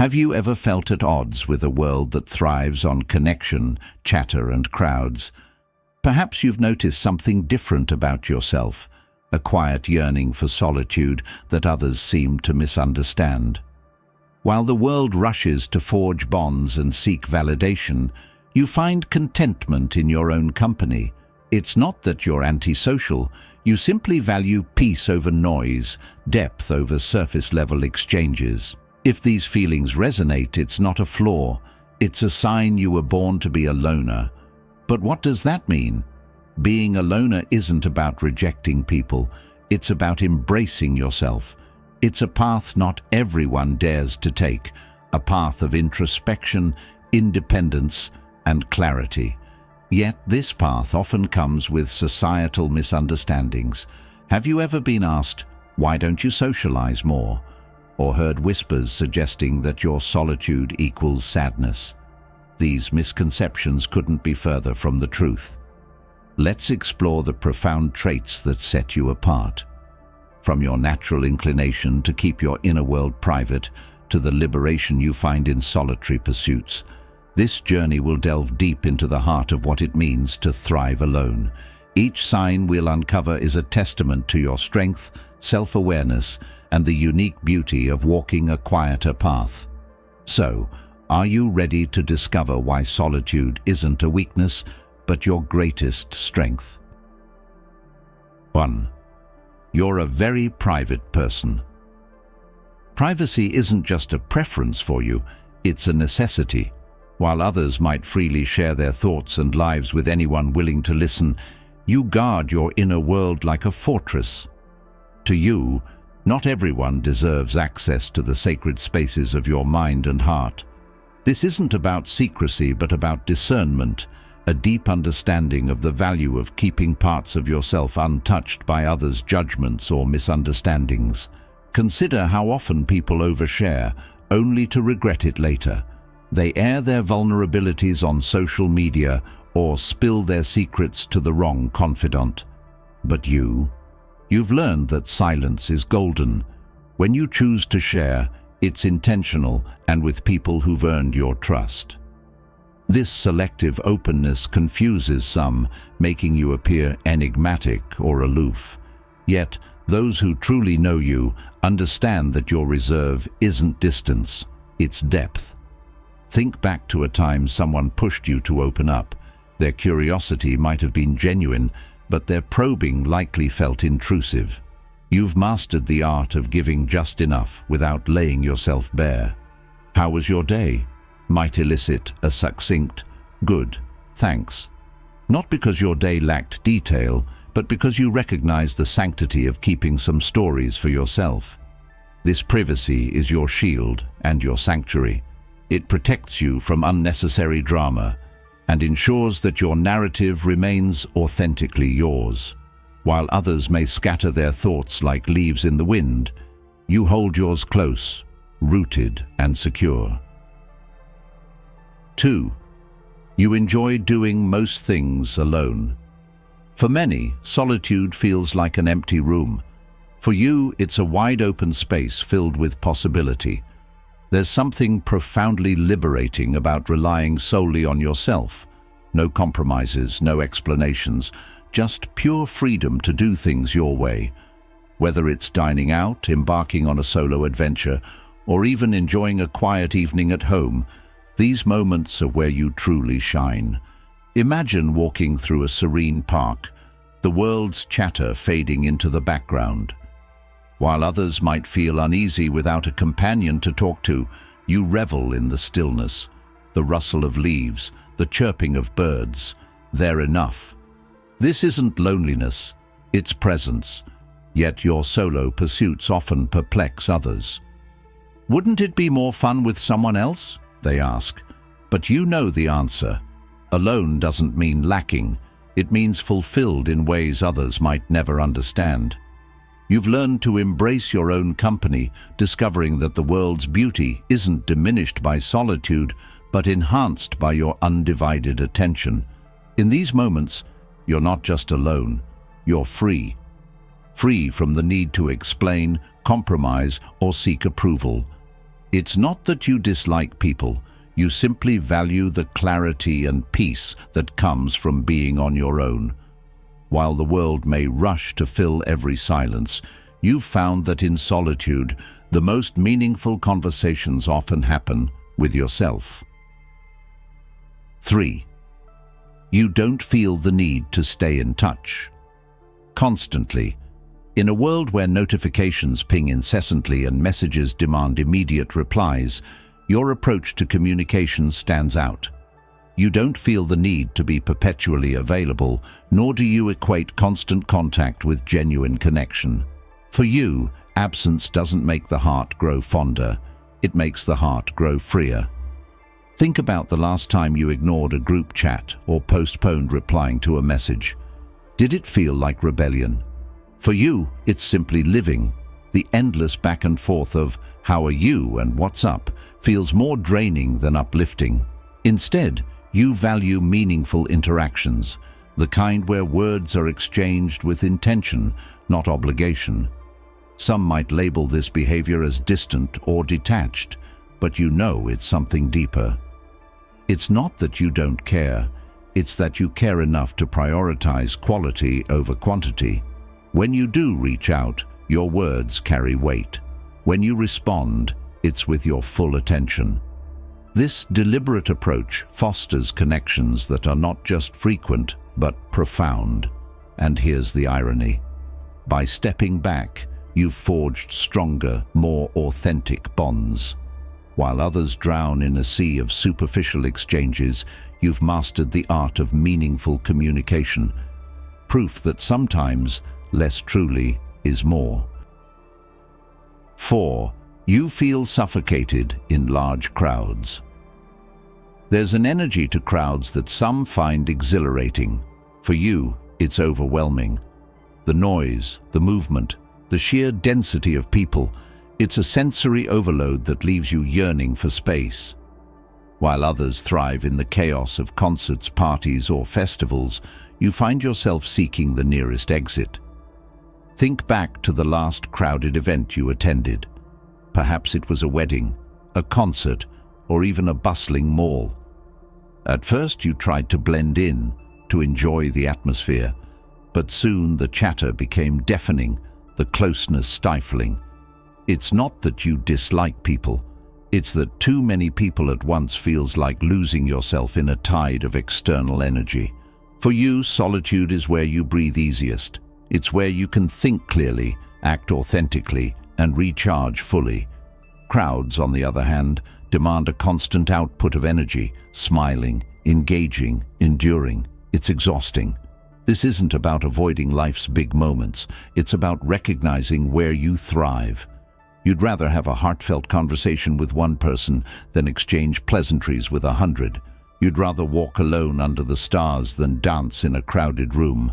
Have you ever felt at odds with a world that thrives on connection, chatter, and crowds? Perhaps you've noticed something different about yourself, a quiet yearning for solitude that others seem to misunderstand. While the world rushes to forge bonds and seek validation, you find contentment in your own company. It's not that you're antisocial, you simply value peace over noise, depth over surface-level exchanges. If these feelings resonate, it's not a flaw. It's a sign you were born to be a loner. But what does that mean? Being a loner isn't about rejecting people. It's about embracing yourself. It's a path not everyone dares to take, a path of introspection, independence, and clarity. Yet this path often comes with societal misunderstandings. Have you ever been asked, "Why don't you socialize more?" or heard whispers suggesting that your solitude equals sadness? These misconceptions couldn't be further from the truth. Let's explore the profound traits that set you apart. From your natural inclination to keep your inner world private to the liberation you find in solitary pursuits, this journey will delve deep into the heart of what it means to thrive alone. Each sign we'll uncover is a testament to your strength, self-awareness, and the unique beauty of walking a quieter path. So, are you ready to discover why solitude isn't a weakness, but your greatest strength? 1. You're a very private person. Privacy isn't just a preference for you, it's a necessity. While others might freely share their thoughts and lives with anyone willing to listen, you guard your inner world like a fortress. To you, not everyone deserves access to the sacred spaces of your mind and heart. This isn't about secrecy, but about discernment, a deep understanding of the value of keeping parts of yourself untouched by others' judgments or misunderstandings. Consider how often people overshare, only to regret it later. They air their vulnerabilities on social media or spill their secrets to the wrong confidant. But you've learned that silence is golden. When you choose to share, it's intentional and with people who've earned your trust. This selective openness confuses some, making you appear enigmatic or aloof. Yet, those who truly know you understand that your reserve isn't distance, it's depth. Think back to a time someone pushed you to open up. Their curiosity might have been genuine, but their probing likely felt intrusive. You've mastered the art of giving just enough without laying yourself bare. "How was your day?" might elicit a succinct, "Good, thanks." Not because your day lacked detail, but because you recognize the sanctity of keeping some stories for yourself. This privacy is your shield and your sanctuary. It protects you from unnecessary drama and ensures that your narrative remains authentically yours. While others may scatter their thoughts like leaves in the wind, you hold yours close, rooted and secure. 2. You enjoy doing most things alone. For many, solitude feels like an empty room. For you, it's a wide-open space filled with possibility. There's something profoundly liberating about relying solely on yourself. No compromises, no explanations, just pure freedom to do things your way. Whether it's dining out, embarking on a solo adventure, or even enjoying a quiet evening at home, these moments are where you truly shine. Imagine walking through a serene park, the world's chatter fading into the background. While others might feel uneasy without a companion to talk to, you revel in the stillness, the rustle of leaves, the chirping of birds. They're enough. This isn't loneliness, it's presence. Yet your solo pursuits often perplex others. "Wouldn't it be more fun with someone else?" they ask. But you know the answer. Alone doesn't mean lacking. It means fulfilled in ways others might never understand. You've learned to embrace your own company, discovering that the world's beauty isn't diminished by solitude, but enhanced by your undivided attention. In these moments, you're not just alone, you're free. Free from the need to explain, compromise, or seek approval. It's not that you dislike people, you simply value the clarity and peace that comes from being on your own. While the world may rush to fill every silence, you've found that in solitude, the most meaningful conversations often happen with yourself. 3. You don't feel the need to stay in touch. Constantly. In a world where notifications ping incessantly and messages demand immediate replies, your approach to communication stands out. You don't feel the need to be perpetually available, nor do you equate constant contact with genuine connection. For you, absence doesn't make the heart grow fonder, it makes the heart grow freer. Think about the last time you ignored a group chat or postponed replying to a message. Did it feel like rebellion? For you, it's simply living. The endless back and forth of "how are you" and "what's up" feels more draining than uplifting. Instead, you value meaningful interactions, the kind where words are exchanged with intention, not obligation. Some might label this behavior as distant or detached, but you know it's something deeper. It's not that you don't care, it's that you care enough to prioritize quality over quantity. When you do reach out, your words carry weight. When you respond, it's with your full attention. This deliberate approach fosters connections that are not just frequent, but profound. And here's the irony. By stepping back, you've forged stronger, more authentic bonds. While others drown in a sea of superficial exchanges, you've mastered the art of meaningful communication. Proof that sometimes less truly is more. 4. You feel suffocated in large crowds. There's an energy to crowds that some find exhilarating. For you, it's overwhelming. The noise, the movement, the sheer density of people, it's a sensory overload that leaves you yearning for space. While others thrive in the chaos of concerts, parties, or festivals, you find yourself seeking the nearest exit. Think back to the last crowded event you attended. Perhaps it was a wedding, a concert, or even a bustling mall. At first you tried to blend in, to enjoy the atmosphere, but soon the chatter became deafening, the closeness stifling. It's not that you dislike people, it's that too many people at once feels like losing yourself in a tide of external energy. For you, solitude is where you breathe easiest. It's where you can think clearly, act authentically, and recharge fully. Crowds, on the other hand, demand a constant output of energy, smiling, engaging, enduring. It's exhausting. This isn't about avoiding life's big moments. It's about recognizing where you thrive. You'd rather have a heartfelt conversation with one person than exchange pleasantries with 100. You'd rather walk alone under the stars than dance in a crowded room.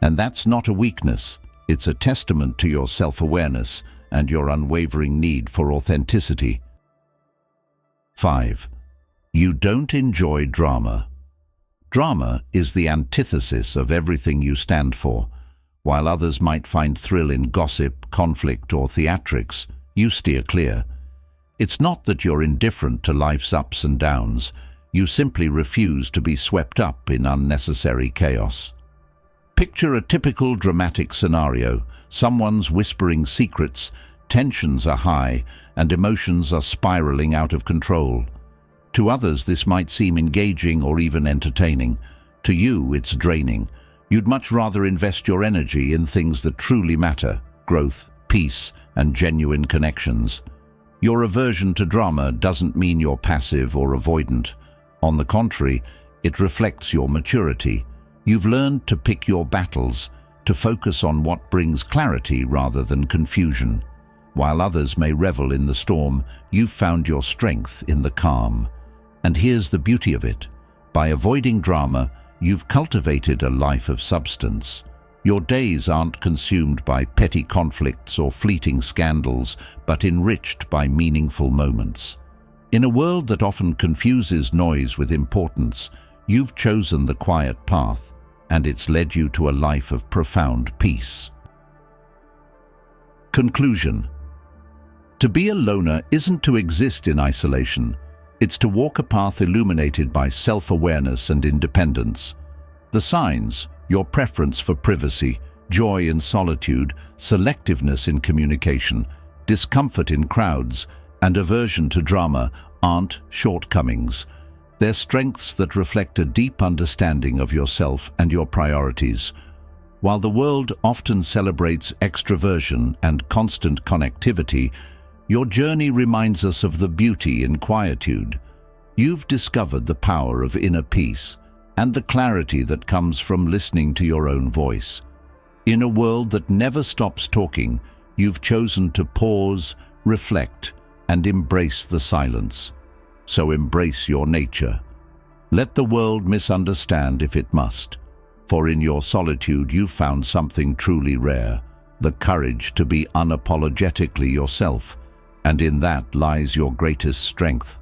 And that's not a weakness. It's a testament to your self-awareness and your unwavering need for authenticity. 5. You don't enjoy drama. Drama is the antithesis of everything you stand for. While others might find thrill in gossip, conflict, or theatrics, you steer clear. It's not that you're indifferent to life's ups and downs. You simply refuse to be swept up in unnecessary chaos. Picture a typical dramatic scenario. Someone's whispering secrets, tensions are high, and emotions are spiraling out of control. To others, this might seem engaging or even entertaining. To you, it's draining. You'd much rather invest your energy in things that truly matter: growth, peace, and genuine connections. Your aversion to drama doesn't mean you're passive or avoidant. On the contrary, it reflects your maturity. You've learned to pick your battles, to focus on what brings clarity rather than confusion. While others may revel in the storm, you've found your strength in the calm. And here's the beauty of it. By avoiding drama, you've cultivated a life of substance. Your days aren't consumed by petty conflicts or fleeting scandals, but enriched by meaningful moments. In a world that often confuses noise with importance, you've chosen the quiet path, and it's led you to a life of profound peace. Conclusion. To be a loner isn't to exist in isolation. It's to walk a path illuminated by self-awareness and independence. The signs, your preference for privacy, joy in solitude, selectiveness in communication, discomfort in crowds, and aversion to drama, aren't shortcomings. They're strengths that reflect a deep understanding of yourself and your priorities. While the world often celebrates extroversion and constant connectivity, your journey reminds us of the beauty in quietude. You've discovered the power of inner peace and the clarity that comes from listening to your own voice. In a world that never stops talking, you've chosen to pause, reflect, and embrace the silence. So embrace your nature. Let the world misunderstand if it must, for in your solitude you've found something truly rare, the courage to be unapologetically yourself, and in that lies your greatest strength.